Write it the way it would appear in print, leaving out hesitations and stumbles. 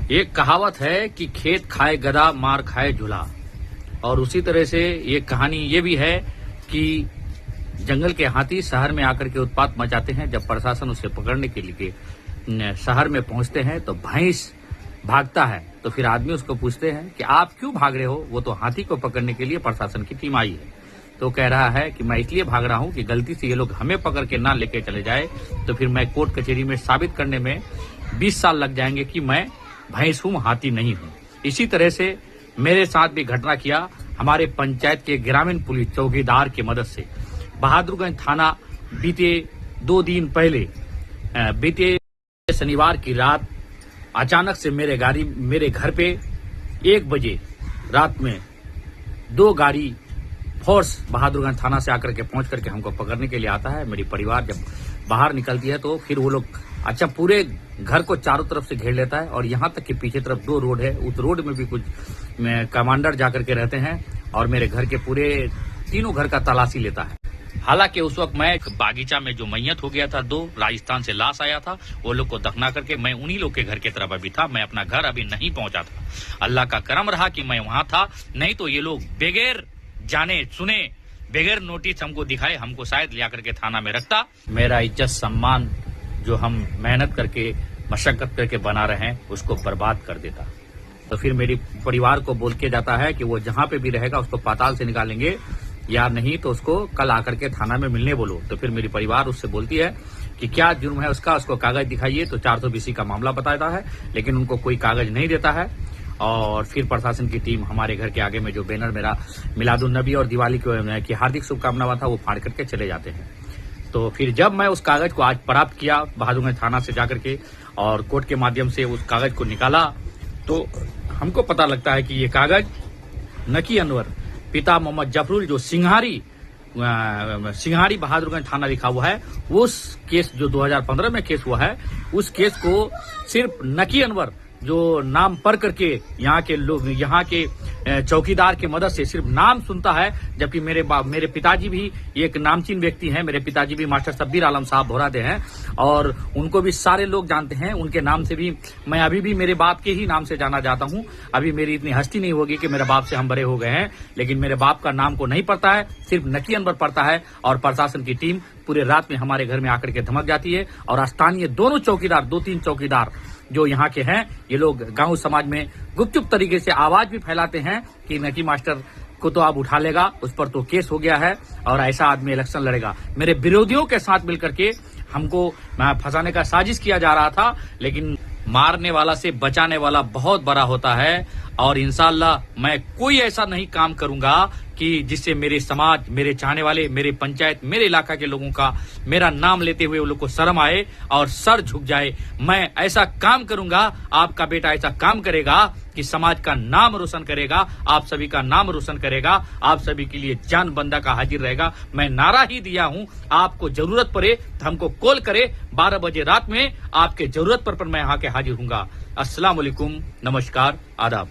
एक कहावत है कि खेत खाए गधा मार खाए झूला। और उसी तरह से ये कहानी ये भी है कि जंगल के हाथी शहर में आकर के उत्पात मचाते हैं। जब प्रशासन उसे पकड़ने के लिए शहर में पहुंचते हैं तो भैंस भागता है, तो फिर आदमी उसको पूछते हैं कि आप क्यों भाग रहे हो? वो तो हाथी को पकड़ने के लिए प्रशासन की टीम आई है। तो कह रहा है कि मैं इसलिए भाग रहा हूं कि गलती से ये लोग हमें पकड़ के ना लेके चले जाए तो फिर मैं कोर्ट कचहरी में साबित करने में 20 साल लग जाएंगे कि मैं भैंस हूं, हाथी नहीं हूं। इसी तरह से मेरे साथ भी घटना किया हमारे पंचायत के ग्रामीण पुलिस चौकीदार की मदद से। बहादुरगंज थाना बीते 2 दिन पहले बीते शनिवार की रात अचानक से मेरे घर पे 1 बजे रात में 2 गाड़ी फोर्स बहादुरगंज थाना से आकर के पहुंच करके हमको पकड़ने के लिए आता है। मेरी परिवार जब बाहर निकलती है तो फिर वो लोग पूरे घर को चारों तरफ से घेर लेता है और यहाँ तक कि पीछे तरफ 2 रोड है, उस रोड में भी कुछ कमांडर जाकर के रहते हैं और मेरे घर के पूरे 3 घर का तलाशी लेता है। हालांकि उस वक्त मैं बागीचा में जो मैयत हो गया था, 2 राजस्थान से लाश आया था, वो लोग को दफना करके मैं उन्हीं लोग के घर की तरफ अभी था। मैं अपना घर अभी नहीं पहुंचा था। अल्लाह का करम रहा कि मैं वहां था, नहीं तो ये लोग बगैर जाने सुने बगैर नोटिस हमको दिखाए हमको शायद लिया करके थाना में रखता। मेरा इज्जत सम्मान जो हम मेहनत करके मशक्कत करके बना रहे हैं उसको बर्बाद कर देता। तो फिर मेरी परिवार को बोल के जाता है कि वो जहां पे भी रहेगा उसको पाताल से निकालेंगे या नहीं तो उसको कल आकर के थाना में मिलने बोलो। तो फिर मेरी परिवार उससे बोलती है कि क्या जुर्म है उसका, उसको कागज दिखाइए। तो 420 का मामला बताता है, लेकिन उनको कोई कागज नहीं देता है। और फिर प्रशासन की टीम हमारे घर के आगे में जो बैनर मेरा मिलादुन्नबी और दिवाली की हार्दिक शुभकामनाएं था वो फाड़ करके चले जाते हैं। तो फिर जब मैं उस कागज को आज प्राप्त किया बहादुरगंज थाना से जाकर के और कोर्ट के माध्यम से उस कागज को निकाला तो हमको पता लगता है कि ये कागज नकी अनवर पिता मोहम्मद जफरुल जो सिंघारी बहादुरगंज थाना लिखा हुआ है, उस केस जो 2015 में केस हुआ है उस केस को सिर्फ नकी अनवर जो नाम पढ़ करके यहाँ के लोग यहाँ के चौकीदार की मदद से सिर्फ नाम सुनता है। जबकि मेरे पिताजी भी एक नामचीन व्यक्ति हैं। मेरे पिताजी भी मास्टर शब्बीर आलम साहब भोरादे हैं और उनको भी सारे लोग जानते हैं। उनके नाम से भी मैं अभी भी मेरे बाप के ही नाम से जाना जाता हूं। अभी मेरी इतनी हस्ती नहीं होगी कि मेरे बाप से हम बड़े हो गए हैं, लेकिन मेरे बाप का नाम को नहीं पड़ता है, सिर्फ नकी अनवर पड़ता है। और प्रशासन की टीम पूरे रात में हमारे घर में आकर के धमक जाती है और स्थानीय दोनों चौकीदार 2-3 चौकीदार जो यहाँ के हैं ये लोग गांव समाज में गुपचुप तरीके से आवाज भी फैलाते हैं कि नकी मास्टर को तो आप उठा लेगा, उस पर तो केस हो गया है और ऐसा आदमी इलेक्शन लड़ेगा। मेरे विरोधियों के साथ मिलकर के हमको फंसाने का साजिश किया जा रहा था, लेकिन मारने वाला से बचाने वाला बहुत बड़ा होता है। और इंशाअल्लाह मैं कोई ऐसा नहीं काम करूंगा कि जिससे मेरे समाज, मेरे चाहने वाले, मेरे पंचायत, मेरे इलाका के लोगों का मेरा नाम लेते हुए वो लोग को शर्म आए और सर झुक जाए। मैं ऐसा काम करूंगा, आपका बेटा ऐसा काम करेगा कि समाज का नाम रोशन करेगा, आप सभी का नाम रोशन करेगा, आप सभी के लिए जान बंदा का हाजिर रहेगा। मैं नारा ही दिया हूं, आपको जरूरत पड़े तो हमको कॉल करे, 12 बजे रात में आपके जरूरत पर मैं यहाँ के हाजिर हूंगा। अस्सलाम वालेकुम, नमस्कार, आदाब।